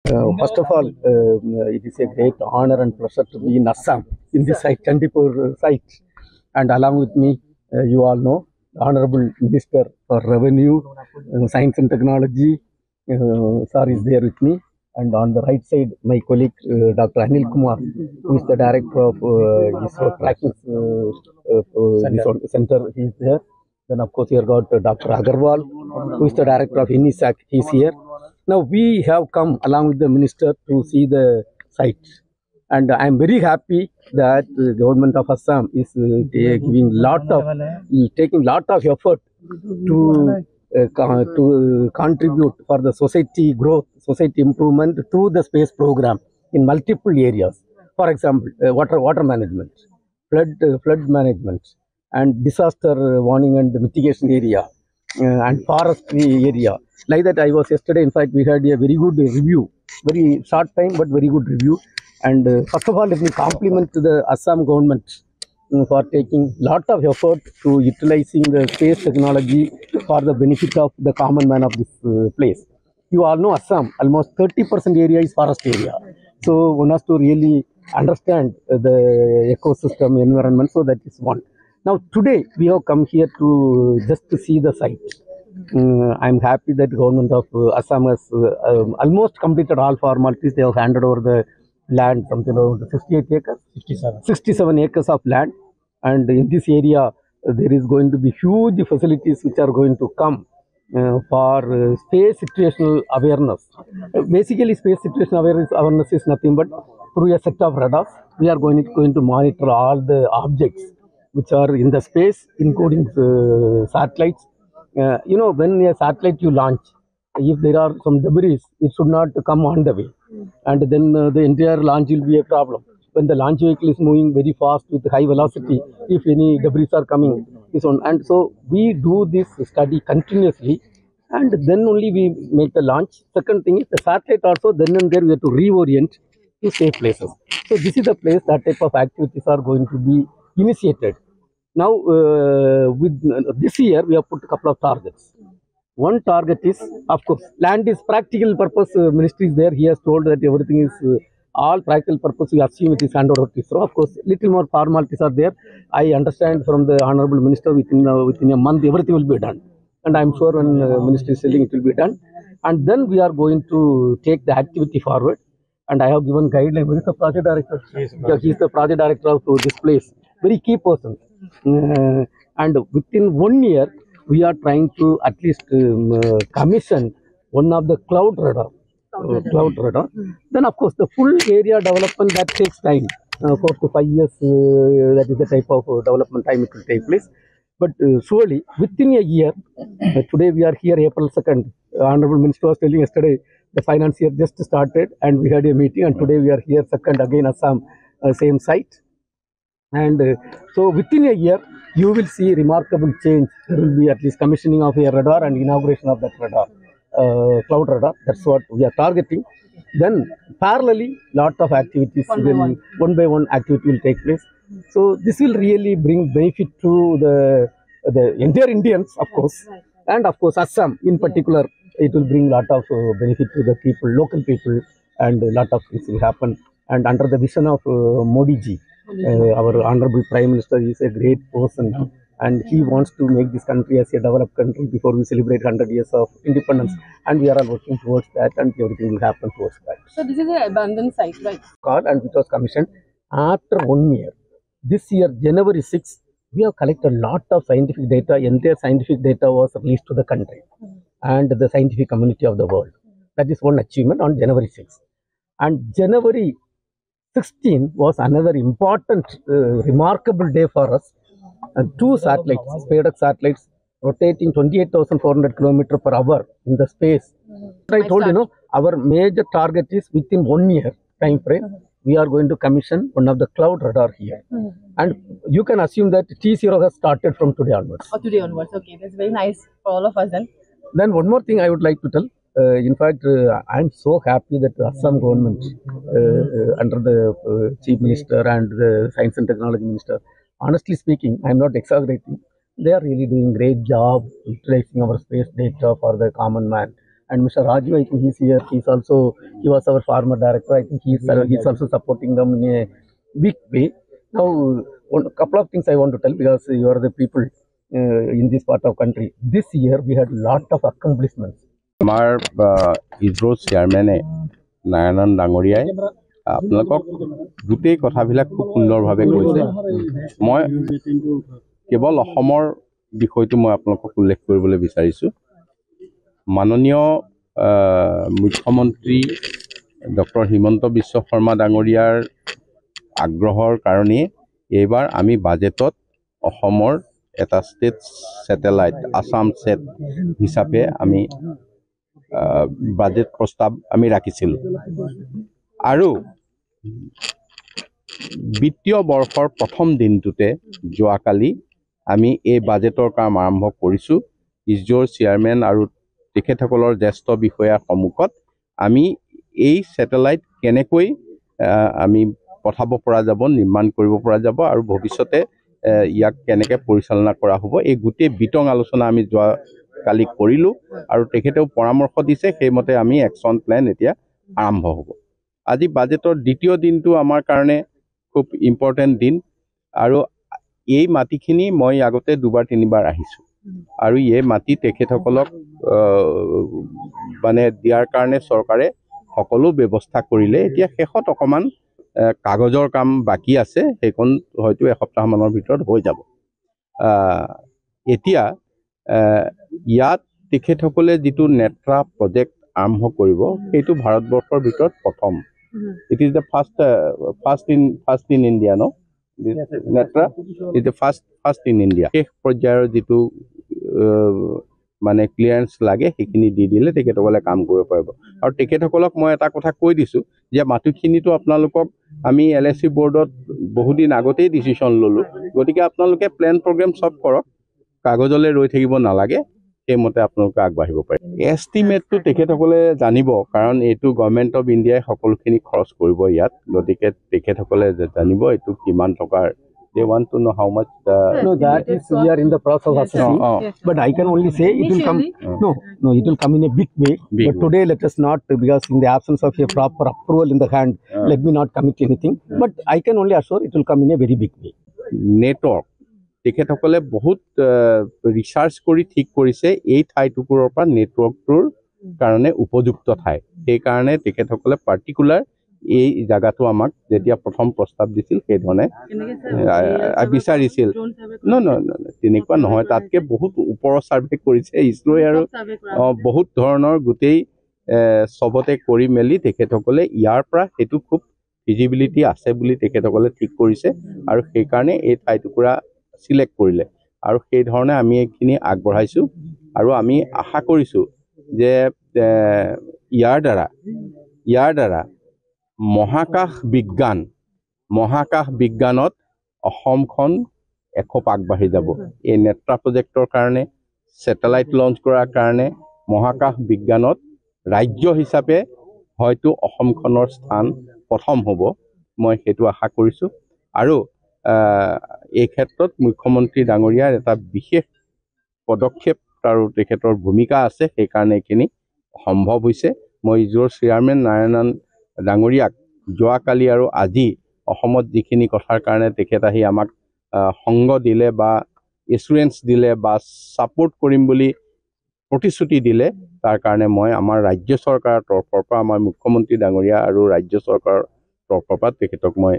First of all, it is a great honor and pleasure to be in Assam, in this site, Chandipur site. And along with me, you all know, the Honorable Minister for Revenue, Science and Technology, sir is there with me. And on the right side, my colleague, Dr. Anil Kumar, who is the director of ISRO Tracking Center, he is there. Then, of course, here got Dr. Agarwal, who is the director of INISAC, he is here. Now, we have come along with the minister to see the site. And I am very happy that the government of Assam is taking lot of effort to contribute for the society growth, society improvement through the space program in multiple areas. For example, water management, flood management, and disaster warning and mitigation area, and forestry area. Like that, I was yesterday. In fact, we had a very good review, very short time but very good review. And first of all, let me compliment the Assam government for taking lot of effort to utilizing the space technology for the benefit of the common man of this place. You all know Assam, almost 30% area is forest area. So one has to really understand the ecosystem environment. So that is one. Now today we have come here to just to see the site. I'm happy that government of Assam has almost completed all formalities. They have handed over the land, something around 68 acres, 67 acres of land. And in this area, there is going to be huge facilities which are going to come for space situational awareness. Basically, space situational awareness is nothing but through a set of radars, we are going to monitor all the objects which are in the space, including satellites. When a satellite you launch, if there are some debris, it should not come on the way. And then the entire launch will be a problem. When the launch vehicle is moving very fast with high velocity, if any debris are coming, and so we do this study continuously, and then only we make the launch. Second thing is the satellite also, then and there we have to reorient to safe places. So this is the place that type of activities are going to be initiated. Now, with this year, we have put a couple of targets. One target is, of course, land is practical purpose. Ministry is there. He has told that everything is all practical purpose. We assume it is handed over to ISRO. Of course, little more formalities are there. I understand from the Honorable Minister within a month everything will be done. And I am sure when Ministry is telling it will be done. And then we are going to take the activity forward. And I have given guidelines. Who is the project director? He is the project director of this place. Very key person. And within 1 year, we are trying to at least commission one of the cloud radar. Then, of course, the full area development that takes time, 4 to 5 years. That is the type of development time it will take place. But surely, within a year, today we are here, April 2nd. Honorable Minister was telling yesterday, the finance year just started, and we had a meeting, and today we are here, 2nd again, Assam, same site. And so within a year, you will see remarkable change. There will be at least commissioning of a radar and inauguration of that radar, cloud radar. That's what we are targeting. Then parallelly, lot of activities will, one by one activity will take place. So this will really bring benefit to the entire Indians, of course, and of course Assam in particular. It will bring lot of benefit to the people, local people, and a lot of things will happen. And under the vision of Modi ji, our Honorable Prime Minister is a great person, and he wants to make this country as a developed country before we celebrate 100 years of independence. And we are all working towards that, and everything will happen towards that. So this is an abandoned site, right? And which was commissioned after 1 year. This year, January 6th, we have collected a lot of scientific data. Entire scientific data was released to the country and the scientific community of the world. That is one achievement on January 6th. And January 16 was another important, remarkable day for us. And 2 satellites, SpaceX satellites, rotating 28,400 km per hour in the space. I told you, our major target is within 1 year time frame, we are going to commission one of the cloud radar here. And you can assume that T0 has started from today onwards. Oh, today onwards. Okay, that's very nice for all of us then. Then one more thing I would like to tell. In fact, I am so happy that the Assam government, under the Chief Minister and the Science and Technology Minister, honestly speaking, I am not exaggerating, they are really doing great job utilizing our space data for the common man. And Mr. Raju, I think he's here. He was our farmer director. I think he's also supporting them in a big way. Now, a couple of things I want to tell, because you are the people in this part of country. This year we had a lot of accomplishments. আমাৰ ইজৰ চেয়াৰমেনে নাৰায়ণ ডাঙৰীয়াই আপোনালোকক গোটেই কথাবিলাক খুব সুন্দৰভাৱে কৈছে। মই কেৱল অসমৰ বিষয়টো মই আপোনালোকক উল্লেখ কৰিবলৈ বিচাৰিছোঁ। মাননীয় মুখ্যমন্ত্ৰী ডক্টৰ হিমন্ত বিশ্ব শৰ্মা ডাঙৰীয়াৰ আগ্ৰহৰ কাৰণে এইবাৰ আমি বাজেটত অসমৰ এটা ষ্টেট ছেটেলাইট আসাম ছেট হিচাপে আমি বাজেট প্ৰস্তাৱ আমি ৰাখিছিলোঁ। আৰু বিত্তীয় বৰ্ষৰ প্ৰথম দিনটোতে যোৱাকালি আমি এই বাজেটৰ কাম আৰম্ভ কৰিছোঁ। ইজৰ চেয়াৰমেন আৰু তেখেতসকলৰ জ্যেষ্ঠ বিষয়াৰ সন্মুখত আমি এই ছেটেলাইট কেনেকৈ আমি পঠাব পৰা যাব, নিৰ্মাণ কৰিব পৰা যাব আৰু ভৱিষ্যতে ইয়াক কেনেকৈ পৰিচালনা কৰা হ'ব, এই গোটেই বিতং আলোচনা আমি যোৱাকালি কৰিলোঁ আৰু তেখেতেও পৰামৰ্শ দিছে। সেইমতে আমি একশ্যন প্লেন এতিয়া আৰম্ভ হ'ব। আজি বাজেটৰ দ্বিতীয় দিনটো আমাৰ কাৰণে খুব ইম্পৰ্টেণ্ট দিন আৰু এই মাটিখিনি মই আগতে দুবাৰ তিনিবাৰ আহিছোঁ আৰু এই মাটি তেখেতসকলক মানে দিয়াৰ কাৰণে চৰকাৰে সকলো ব্যৱস্থা কৰিলে। এতিয়া শেষত অকণমান কাগজৰ কাম বাকী আছে, সেইখন হয়তো এসপ্তাহমানৰ ভিতৰত হৈ যাব। এতিয়া ইয়াত তেখেতসকলে যিটো নেত্ৰা প্ৰজেক্ট আৰম্ভ কৰিব সেইটো ভাৰতবৰ্ষৰ ভিতৰত প্ৰথম। It is the first in India, ন? Netra is the first in India. শেষ পৰ্যায়ৰ যিটো মানে ক্লিয়াৰেঞ্চ লাগে সেইখিনি দি দিলে তেখেতসকলে কাম কৰিব পাৰিব। আৰু তেখেতসকলক মই এটা কথা কৈ দিছোঁ যে মাটিখিনিতো আপোনালোকক আমি LSC বৰ্ডত বহুদিন আগতেই ডিচিশ্যন ল'লোঁ, গতিকে আপোনালোকে প্লেন প্ৰগ্ৰেম চব কৰক, কাগজলৈ ৰৈ থাকিব নালাগে, সেইমতে আপোনালোকে আগবাঢ়িব পাৰে। এষ্টিমেটটো তেখেতসকলে জানিব, কাৰণ এইটো গভৰ্ণমেণ্ট অফ ইণ্ডিয়াই সকলোখিনি খৰচ কৰিব ইয়াত, গতিকে তেখেতসকলে জানিব এইটো কিমান টকাৰ। They want to know how much No, that is we are in the process of assessing. But I can only say it will come. No, it will come in a big way. But today let us not, because in the absence of a proper approval in the hand, let me not commit anything. But I can only assure it will come in a very big way. Network তেখেতসকলে বহুত research কৰি ঠিক কৰিছে এই ঠাইটুকুৰৰ পৰা নেটৱৰ্কটোৰ কাৰণে উপযুক্ত ঠাই। সেইকাৰণে তেখেতসকলে পাৰ্টিকুলাৰ এই জায়গাটো আমাক যেতিয়া প্ৰথম প্ৰস্তাৱ দিছিল সেইধৰণে বিচাৰিছিল। তেনেকুৱা নহয়, তাতকে বহুত ওপৰৰ ছাৰ্ভে কৰিছে ইছৰোৱে আৰু বহুত ধৰণৰ গোটেই চবতে কৰি মেলি তেখেতসকলে ইয়াৰ পৰা সেইটো খুব ফিজিবিলিটি আছে বুলি তেখেতসকলে ঠিক কৰিছে আৰু সেইকাৰণে এই ঠাইটুকুৰা চিলেক্ট কৰিলে আৰু সেই ধৰণে আমি এইখিনি আগবঢ়াইছোঁ। আৰু আমি আশা কৰিছোঁ যে ইয়াৰ দ্বাৰা মহাকাশ বিজ্ঞানত অসমখন এখোপ আগবাঢ়ি যাব। এই নেত্ৰা প্ৰজেক্টৰ কাৰণে, ছেটেলাইট লঞ্চ কৰাৰ কাৰণে মহাকাশ বিজ্ঞানত ৰাজ্য হিচাপে হয়তো অসমখনৰ স্থান প্ৰথম হ'ব, মই সেইটো আশা কৰিছোঁ। আৰু এই ক্ষেত্ৰত মুখ্যমন্ত্ৰী ডাঙৰীয়াৰ এটা বিশেষ পদক্ষেপ আৰু তেখেতৰ ভূমিকা আছে, সেইকাৰণে এইখিনি সম্ভৱ হৈছে। মই ইজৰ চেয়াৰমেন নাৰায়ণ ডাঙৰীয়াক যোৱাকালি আৰু আজি অসমত যিখিনি কথাৰ কাৰণে তেখেত আহি আমাক সংগ দিলে বা এছুৰেঞ্চ দিলে বা ছাপোৰ্ট কৰিম বুলি প্ৰতিশ্ৰুতি দিলে, তাৰ কাৰণে মই আমাৰ ৰাজ্য চৰকাৰৰ তৰফৰ পৰা, আমাৰ মুখ্যমন্ত্ৰী ডাঙৰীয়া আৰু ৰাজ্য চৰকাৰৰ তৰফৰ পৰা তেখেতক মই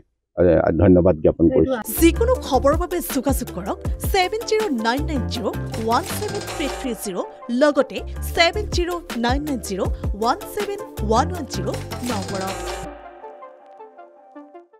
ধন্যবাদ জ্ঞাপন কৰিছোঁ। যিকোনো খবৰৰ বাবে যোগাযোগ কৰক 7099017330 লগতে 7099017110 নম্বৰত।